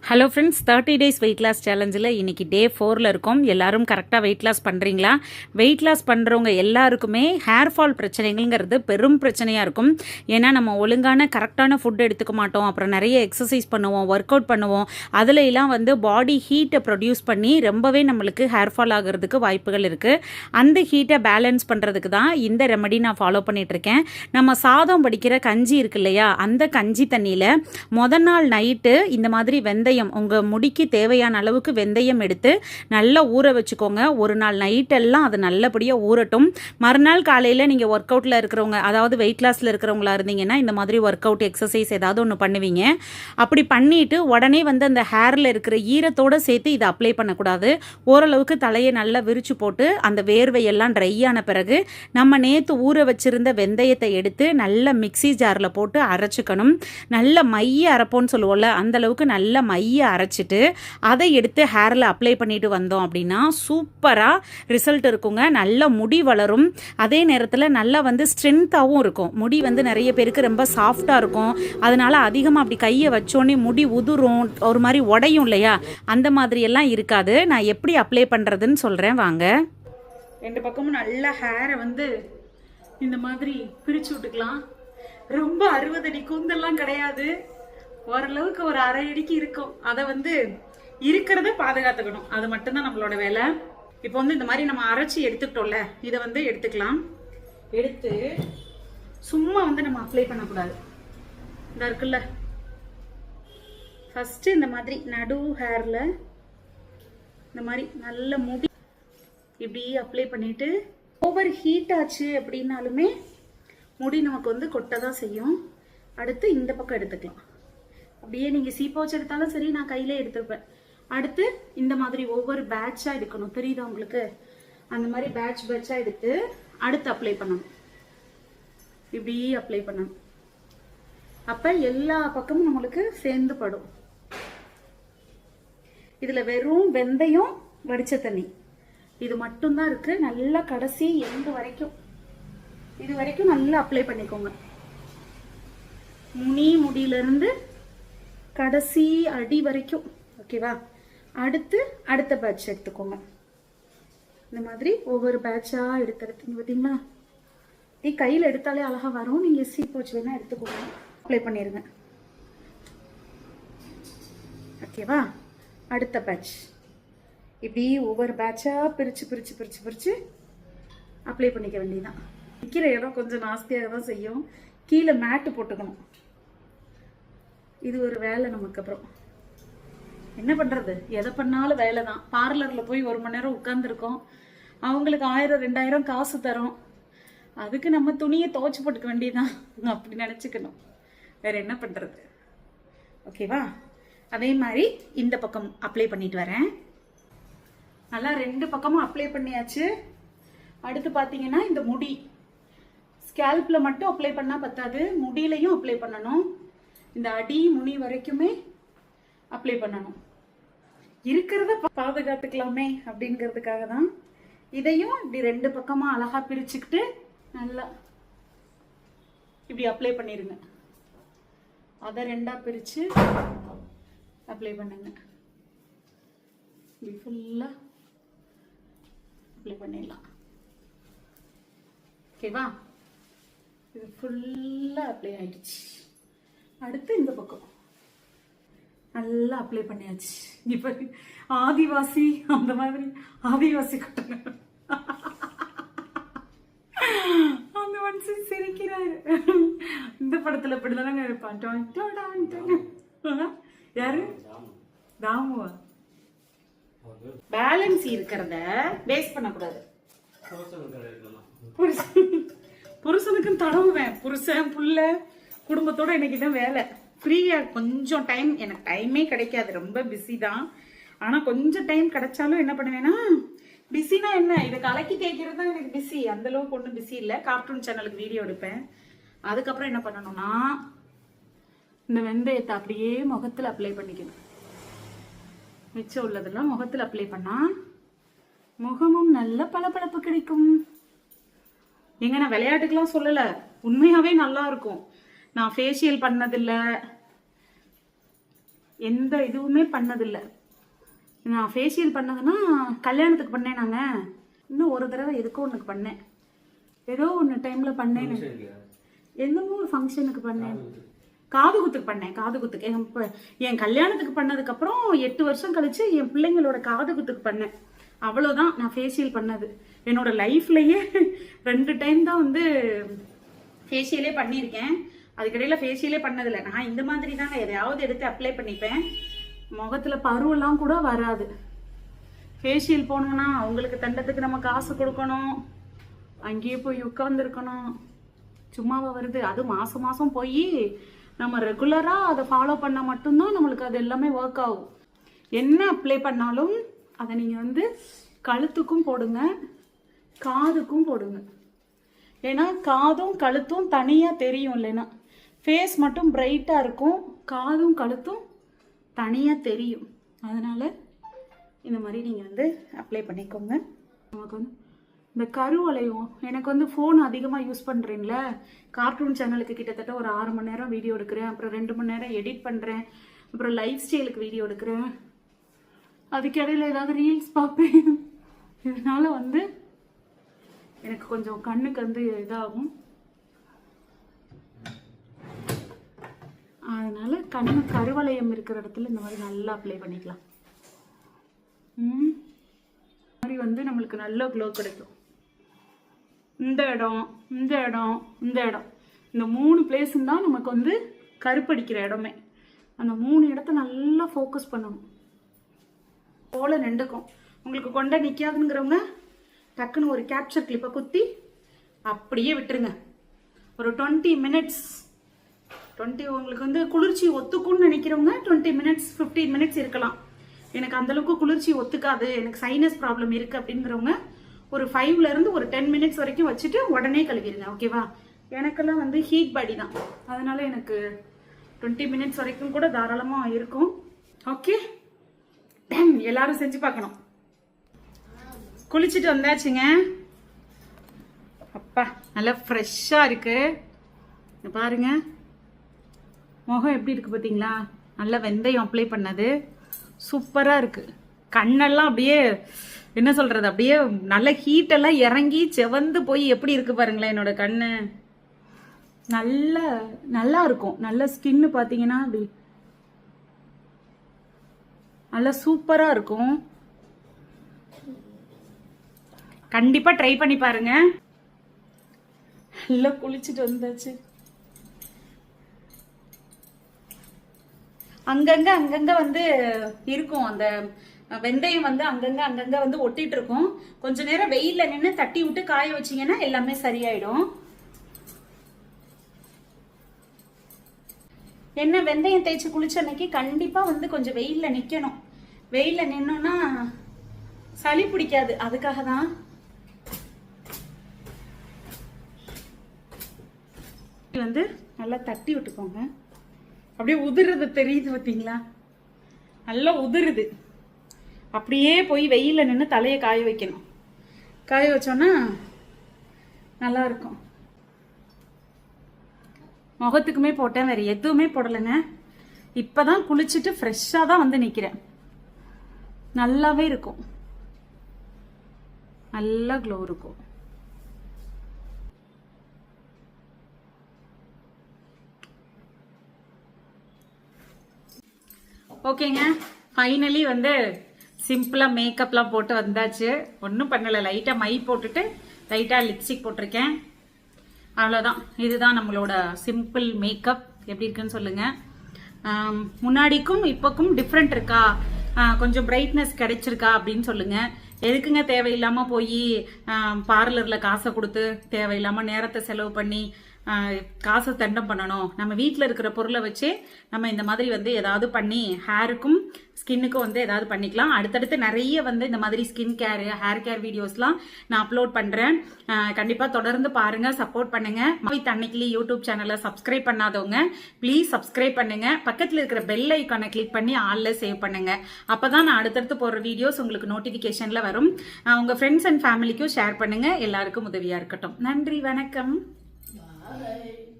Hello friends, 30 days weight loss சேலஞ்சில் இன்றைக்கி day 4ல் இருக்கோம். எல்லோரும் கரெக்டாக வெயிட் லாஸ் பண்ணுறீங்களா? வெயிட் லாஸ் பண்ணுறவங்க எல்லாருக்குமே ஹேர் ஃபால் பிரச்சனைகள்ங்கிறது பெரும் பிரச்சனையாக இருக்கும். ஏன்னா நம்ம ஒழுங்கான கரெக்டான ஃபுட் எடுத்துக்க மாட்டோம், அப்புறம் நிறைய எக்ஸசைஸ் பண்ணுவோம், ஒர்க் அவுட் பண்ணுவோம். அதுலலாம் பாடி ஹீட்டை ப்ரொடியூஸ் பண்ணி ரொம்பவே நம்மளுக்கு ஹேர் ஃபால் ஆகிறதுக்கு வாய்ப்புகள் இருக்குது. அந்த ஹீட்டை பேலன்ஸ் பண்ணுறதுக்கு தான் இந்த ரெமெடி நான் ஃபாலோ பண்ணிகிட்ருக்கேன். நம்ம சாதம் வடிக்கிற கஞ்சி இருக்கு இல்லையா, அந்த கஞ்சி தண்ணியில் முதல் நாள் நைட்டு இந்த மாதிரி வெந்தயம், உங்கள் முடிக்கு தேவையான அளவுக்கு வெந்தயம் எடுத்து நல்லா ஊற வச்சுக்கோங்க. ஒரு நாள் நைட்டெல்லாம் அது நல்லபடியாக ஊறட்டும். மறுநாள் காலையில் நீங்கள் ஒர்க் அவுட்டில் இருக்கிறவங்க, அதாவது வெயிட் லாஸில் இருக்கிறவங்களா இருந்தீங்கன்னா இந்த மாதிரி ஒர்க் அவுட் எக்ஸசைஸ் ஏதாவது ஒன்று பண்ணுவீங்க. அப்படி பண்ணிவிட்டு உடனே அந்த ஹேரில் இருக்கிற ஈரத்தோடு சேர்த்து இதை அப்ளை பண்ணக்கூடாது. ஓரளவுக்கு தலையை நல்லா விரிச்சு போட்டு அந்த வேர்வையெல்லாம் ட்ரை ஆன பிறகு நம்ம நேற்று ஊற வச்சுருந்த வெந்தயத்தை எடுத்து நல்ல மிக்சி ஜாரில் போட்டு அரைச்சிக்கணும். நல்ல மைய அரைப்போன்னு சொல்லுவோம்ல, அந்தளவுக்கு நல்ல மைய அரைச்சிட்டு அதை எடுத்து ஹேரில் அப்ளை பண்ணிட்டு வந்தோம் அப்படின்னா சூப்பராக ரிசல்ட் இருக்குங்க. நல்ல முடி வளரும், அதே நேரத்தில் நல்லா ஸ்ட்ரென்த்தாகவும் இருக்கும். முடி நிறைய பேருக்கு ரொம்ப சாஃப்டாக இருக்கும். அதனால் அதிகமாக அப்படி கையை வச்சோன்னே முடி உதுரும், ஒரு மாதிரி உடையும் இல்லையா, அந்த மாதிரியெல்லாம் இருக்காது. நான் எப்படி அப்ளை பண்ணுறதுன்னு சொல்கிறேன் வாங்க. ரெண்டு பக்கமும் நல்லா ஹேரை இந்த மாதிரி பிரித்து விட்டுக்கலாம். ரொம்ப 60 அடி கூந்தெல்லாம் கிடையாது, ஓரளவுக்கு ஒரு அரை அடிக்கு இருக்கும். அதை இருக்கிறத பாதுகாத்துக்கணும், அது மட்டும்தான் நம்மளோட வேலை. இப்போ இந்த மாதிரி நம்ம அரைச்சி எடுத்துக்கிட்டோம்ல, இதை எடுத்துக்கலாம். எடுத்து சும்மா நம்ம அப்ளை பண்ணக்கூடாது. இந்த இருக்குல்ல, ஃபஸ்ட்டு இந்த மாதிரி நடு ஹேரில் இந்த மாதிரி நல்ல முடி இப்படி அப்ளை பண்ணிவிட்டு, ஓவர் ஹீட் ஆச்சு அப்படின்னாலுமே முடி நமக்கு கொட்ட தான் செய்யும். அடுத்து இந்த பக்கம் எடுத்துக்கலாம். அப்படியே நீங்கள் சீப்பை வச்சு எடுத்தாலும் சரி, நான் கையிலே எடுத்துருப்பேன். அடுத்து இந்த மாதிரி ஒவ்வொரு பேட்சாக எடுக்கணும், தெரியுதா உங்களுக்கு? அந்த மாதிரி பேட்ச் பேட்சாக எடுத்து அடுத்து அப்ளை பண்ணணும். இப்படி அப்ளை பண்ணணும். அப்போ எல்லா பக்கமும் நம்மளுக்கு சேர்ந்து படும். இதில் வெறும் வெந்தயம், வடிச்ச தண்ணி, இது மட்டும்தான் இருக்குது. நல்லா கடைசி எண்டு வரைக்கும், இது வரைக்கும் நல்லா அப்ளை பண்ணிக்கோங்க. முடியிலிருந்து கடைசி அடி வரைக்கும், ஓகேவா? அடுத்து அடுத்த பேட்ச் எடுத்துக்கோங்க. இந்த மாதிரி ஒவ்வொரு பேட்சாக எடுத்துருத்தீங்க பார்த்தீங்களா? இது கையில் எடுத்தாலே அழகாக வரும். நீங்கள் சீப்பு வச்சு வேணால் எடுத்துக்கோங்க. அப்ளை பண்ணிடுங்க, ஓகேவா? அடுத்த பேட்ச் இப்படி ஒவ்வொரு பேட்சாக பிரித்து பிரித்து பிரித்து பிரித்து அப்ளை பண்ணிக்க வேண்டியதுதான். நிற்கிற இடம் கொஞ்சம் நாஸ்தியாக தான் செய்யும். கீழே மேட்டு போட்டுக்கணும். இது ஒரு வேலை நமக்கு. அப்புறம் என்ன பண்ணுறது, எதை பண்ணாலும் வேலை தான். பார்லரில் போய் 1 மணி நேரம் உட்காந்துருக்கோம், அவங்களுக்கு 1000 2000 காசு தரோம். அதுக்கு நம்ம துணியை துவைச்சி போட்டுக்க வேண்டியதுதான், அப்படி நினச்சிக்கணும். வேற என்ன பண்ணுறது, ஓகேவா? அதே மாதிரி இந்த பக்கம் அப்ளை பண்ணிட்டு வரேன். நல்லா 2 பக்கமும் அப்ளை பண்ணியாச்சு. அடுத்து பார்த்தீங்கன்னா இந்த முடி, ஸ்கேல்பில் மட்டும் அப்ளை பண்ணால் பத்தாது, முடியிலையும் அப்ளை பண்ணணும். இந்த அடி முனி வரைக்குமே அப்ளை பண்ணணும். இருக்கிறத பாதுகாத்துக்கலாமே அப்படிங்கிறதுக்காக தான். இதையும் இப்படி 2 பக்கமாக அழகாக பிரிச்சுக்கிட்டு நல்லா இப்படி அப்ளை பண்ணிடுங்க. அதை 2ஆக பிரித்து அப்ளை பண்ணுங்க. இப்படி ஃபுல்லாக அப்ளை பண்ணிடலாம், ஓகேவா? இது ஃபுல்லாக அப்ளை ஆகிடுச்சு. அடுத்து இந்த பக்கம் நல்லா அப்ளை பண்ணியாச்சு. இப்போ ஆதிவாசி, அந்த மாதிரி ஆதிவாசி கட்டண அந்த மனுஷன் சிரிக்கிறாரு. இந்த படத்தில் இப்படிதானங்க இருப்பான். யாரு? தாமுவா? பேலன்ஸ் இருக்கிறத வேஸ்ட் பண்ணக்கூடாது. புருஷனுக்கும் தடவுவேன். புருஷன் புள்ள குடும்பத்தோட இன்னைக்கு தான் வேலை. ஃப்ரீயாக கொஞ்சம் டைம், எனக்கு டைமே கிடைக்காது, ரொம்ப பிஸி தான். ஆனால் கொஞ்சம் டைம் கிடைச்சாலும் என்ன பண்ணுவேன்னா, பிஸினா என்ன, இதை கலக்கி தேய்க்கிறது தான் எனக்கு பிஸி. அந்தளவுக்கு ஒன்றும் பிஸி இல்லை. கார்ட்டூன் சேனலுக்கு வீடியோ எடுப்பேன். அதுக்கப்புறம் என்ன பண்ணணும்னா, இந்த வெந்தயத்தை அப்படியே முகத்தில் அப்ளை பண்ணிக்கணும். மிச்சம் உள்ளதெல்லாம் முகத்தில் அப்ளை பண்ணால் முகமும் நல்ல பளபளப்பு கிடைக்கும். எங்க நான் விளையாட்டுக்கெல்லாம் சொல்லலை, உண்மையாகவே நல்லா இருக்கும். நான் ஃபேஷியல் பண்ணதில்லை, எந்த இதுவுமே பண்ணதில்லை. நான் ஃபேஷியல் பண்ணதுன்னா கல்யாணத்துக்கு பண்ணேன். நாங்கள் இன்னும் ஒரு தடவை எதுக்கோ ஒன்றுக்கு பண்ணேன். ஏதோ ஒன்று டைமில் பண்ணேன். என்னமோ ஒரு ஃபங்க்ஷனுக்கு பண்ணேன். காது குத்துக்கு பண்ணேன். காது குத்துக்கு என் கல்யாணத்துக்கு பண்ணதுக்கப்புறம் 8 வருஷம் கழிச்சு என் பிள்ளைங்களோட காது குத்துக்கு பண்ணேன். அவ்வளோதான் நான் ஃபேஷியல் பண்ணது. என்னோட லைஃப்லையே 2 டைம் தான் வந்து ஃபேஷியலே பண்ணியிருக்கேன். அதுக்கிடையில் ஃபேஷியலே பண்ணதில்லை. நான் இந்த மாதிரி தாங்க எதையாவது எடுத்து அப்ளை பண்ணிப்பேன். முகத்தில் பருவெல்லாம் கூட வராது. ஃபேஷியல் போனோம்னா அவங்களுக்கு தண்டத்துக்கு நம்ம காசு கொடுக்கணும், அங்கேயே போய் உட்காந்துருக்கணும். சும்மாவா வருது? அது மாதம் மாதம் போய் நம்ம ரெகுலராக அதை ஃபாலோ பண்ணால் மட்டும்தான் நம்மளுக்கு அது எல்லாமே ஒர்க் ஆகும். என்ன அப்ளை பண்ணாலும் அதை நீங்கள் வந்து கழுத்துக்கும் போடுங்க, காதுக்கும் போடுங்க. ஏன்னா காதும் கழுத்தும் தனியாக தெரியும் இல்லைன்னா. ஃபேஸ் மட்டும் பிரைட்டாக இருக்கும், காதும் கழுத்தும் தனியாக தெரியும். அதனால் இந்த மாதிரி நீங்கள் வந்து அப்ளை பண்ணிக்கோங்க. நமக்கு வந்து இந்த கருவளையும் எனக்கு வந்து ஃபோன் அதிகமாக யூஸ் பண்ணுறீங்களே, கார்ட்டூன் சேனலுக்கு கிட்டத்தட்ட ஒரு 6 மணி நேரம் வீடியோ எடுக்கிறேன், அப்புறம் 2 மணி நேரம் எடிட் பண்ணுறேன், அப்புறம் லைஃப் ஸ்டைலுக்கு வீடியோ எடுக்கிறேன், அதுக்கிடையில் ஏதாவது ரீல்ஸ் பார்ப்பேன். இதனால வந்து எனக்கு கொஞ்சம் கண்ணுக்கு வந்து இதாகும். அதனால கண்ணு கருவளையம் இருக்கிற இடத்துல இந்த மாதிரி நல்லா அப்ளை பண்ணிக்கலாம். இந்த மாதிரி வந்து நம்மளுக்கு நல்ல க்ளோ கிடைக்கும். இந்த இடம், இந்த இடம், இந்த இடம், இந்த 3 பிளேஸும் தான் நமக்கு வந்து கருப்படிக்கிற இடமே. அந்த 3 இடத்த நல்லா ஃபோக்கஸ் பண்ணணும். போல நின்றுக்கும். உங்களுக்கு கொண்ட நிற்காதுங்கிறவங்க டக்குன்னு ஒரு கேப்சர் கிளிப்பை குத்தி அப்படியே விட்டுருங்க. ஒரு 20 மினிட்ஸ், உங்களுக்கு வந்து குளிர்ச்சி ஒத்துக்கும்னு நினைக்கிறவங்க 20 மினிட்ஸ் 15 மினிட்ஸ் இருக்கலாம். எனக்கு அந்தளவுக்கு குளிர்ச்சி ஒத்துக்காது, எனக்கு சைனஸ் ப்ராப்ளம் இருக்குது அப்படிங்கிறவங்க ஒரு 5லேருந்து ஒரு 10 மினிட்ஸ் வரைக்கும் வச்சுட்டு உடனே கழுவிடுங்க. ஓகேவா? எனக்கெல்லாம் வந்து ஹீட் பாடி தான், அதனால எனக்கு 20 மினிட்ஸ் வரைக்கும் கூட தாராளமாக இருக்கும். ஓகே, எல்லாரும் செஞ்சு பார்க்கணும். குளிச்சுட்டு வந்தாச்சுங்க. அப்பா நல்லா ஃப்ரெஷ்ஷாக இருக்கு. பாருங்க முகம் எப்படி இருக்கு பார்த்தீங்களா? நல்லா வெந்தயம் அப்ளை பண்ணது சூப்பராக இருக்கு. கண்ணெல்லாம் அப்படியே என்ன சொல்றது, அப்படியே நல்ல ஹீட்டெல்லாம் இறங்கி செவந்து போய் எப்படி இருக்கு பாருங்களேன் என்னோட கண்ணு. நல்லா இருக்கும். நல்ல ஸ்கின்னு பார்த்தீங்கன்னா அப்படி நல்லா சூப்பராக இருக்கும். கண்டிப்பாக ட்ரை பண்ணி பாருங்க. நல்லா குளிச்சுட்டு வந்தாச்சு. அங்கங்க வந்து இருக்கும் அந்த வெந்தயம் வந்து அங்கங்க வந்து ஒட்டிட்டு இருக்கும். கொஞ்ச நேரம் வெயில்ல நின்று தட்டி விட்டு காய வச்சீங்கன்னா எல்லாமே சரியாயிடும். என்ன வெந்தயம் தேய்ச்சி குளிச்ச அன்னைக்கு கண்டிப்பா வந்து கொஞ்சம் வெயில்ல நிக்கணும். வெயில்ல நின்னோம்னா சளி பிடிக்காது, அதுக்காக தான். வந்து நல்லா தட்டி விட்டுக்கோங்க. அப்படியே உதிருது தெரியுது பார்த்தீங்களா? நல்லா உதிருது. அப்படியே போய் வெயில்ல நின்று தலையை காய வைக்கணும். காய வச்சோன்னா நல்லா இருக்கும். முகத்துக்குமே போட்டேன், வேற எதுவுமே போடலைங்க. இப்பதான் குளிச்சுட்டு ஃப்ரெஷ்ஷாக தான் வந்து நிற்கிறேன். நல்லாவே இருக்கும், நல்லா க்ளோ இருக்கும். ஓகேங்க, ஃபைனலி வந்து சிம்பிளாக மேக்கப்லாம் போட்டு வந்தாச்சு. ஒன்றும் பண்ணலை, லைட்டாக மை போட்டுட்டு லைட்டாக லிப்ஸ்டிக் போட்டிருக்கேன், அவ்வளோதான். இதுதான் நம்மளோட சிம்பிள் மேக்கப். எப்படி இருக்குன்னு சொல்லுங்கள். முன்னாடிக்கும் இப்போக்கும் டிஃப்ரெண்ட் இருக்கா, கொஞ்சம் பிரைட்னஸ் கிடைச்சிருக்கா அப்படின்னு சொல்லுங்கள். எதுக்குங்க தேவையில்லாமல் போய் பார்லரில் காசை கொடுத்து தேவையில்லாமல் நேரத்தை செலவு பண்ணி காசை தண்டம் பண்ணணும். நம்ம வீட்டில் இருக்கிற பொருளை வச்சு நம்ம இந்த மாதிரி வந்து ஏதாவது பண்ணி ஹேருக்கும் ஸ்கின்னுக்கும் வந்து ஏதாவது பண்ணிக்கலாம். அடுத்தடுத்து நிறைய வந்து இந்த மாதிரி ஸ்கின் கேர் ஹேர் கேர் வீடியோஸ்லாம் நான் அப்லோட் பண்ணுறேன். கண்டிப்பாக தொடர்ந்து பாருங்கள், சப்போர்ட் பண்ணுங்கள். தன்னைக்கிளி யூடியூப் சேனலை சப்ஸ்கிரைப் பண்ணாதவங்க ப்ளீஸ் சப்ஸ்கிரைப் பண்ணுங்கள். பக்கத்தில் இருக்கிற பெல் ஐக்கானை கிளிக் பண்ணி ஆல்ல சேவ் பண்ணுங்கள். அப்போ தான் நான் அடுத்தடுத்து போடுற வீடியோஸ் உங்களுக்கு நோட்டிஃபிகேஷனில் வரும். உங்கள் ஃப்ரெண்ட்ஸ் அண்ட் ஃபேமிலிக்கும் ஷேர் பண்ணுங்கள். எல்லாருக்கும் உதவியாக இருக்கட்டும். நன்றி, வணக்கம். Bye.